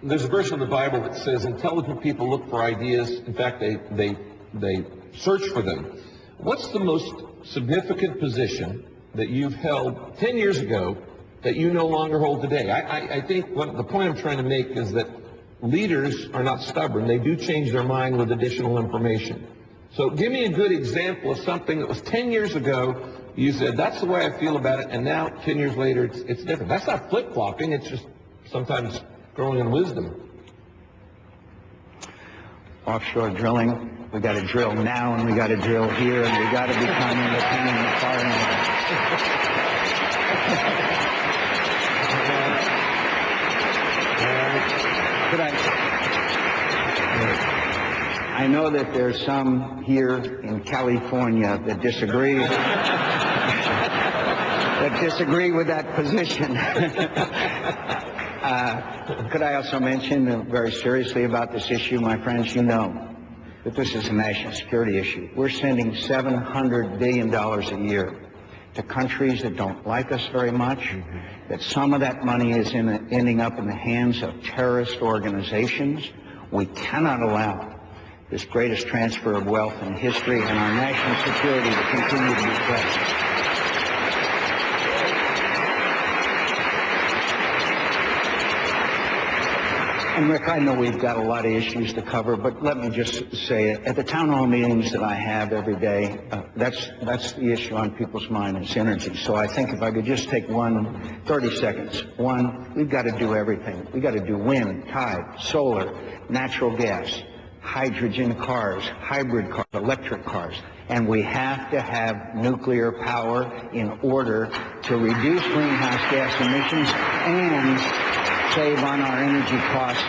There's a verse in the Bible that says intelligent people look for ideas. In fact, they search for them. What's the most significant position that you've held 10 years ago that you no longer hold today? I think the point I'm trying to make is that leaders are not stubborn. They do change their mind with additional information. So give me a good example of something that was 10 years ago, you said, that's the way I feel about it, and now 10 years later, it's different. That's not flip-flopping. It's just sometimes growing in wisdom. Offshore drilling, we got to drill now, and we got to drill here, and we got to become independent of foreign. I know that there's some here in California that disagree with that position. Could I also mention very seriously about this issue, my friends, you know that this is a national security issue. We're sending $700 billion a year to countries that don't like us very much, that some of that money is ending up in the hands of terrorist organizations. We cannot allow this greatest transfer of wealth in history and our national security to continue to be threatened. And Rick, I know we've got a lot of issues to cover, but let me just say it. At the town hall meetings that I have every day, that's the issue on people's mind is energy. So I think if I could just take 30 seconds. One, we've got to do everything. We've got to do wind, tide, solar, natural gas, hydrogen cars, hybrid cars, electric cars. And we have to have nuclear power in order to reduce greenhouse gas emissions and save on our energy costs.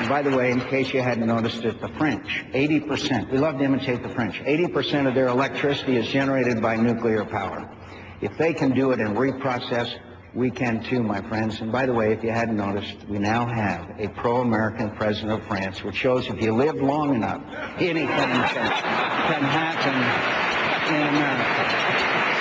And by the way, in case you hadn't noticed it, the French, 80%, we love to imitate the French, 80% of their electricity is generated by nuclear power. If they can do it and reprocess, we can too, my friends. And by the way, if you hadn't noticed, we now have a pro-American president of France, which shows if you live long enough, anything can happen in America.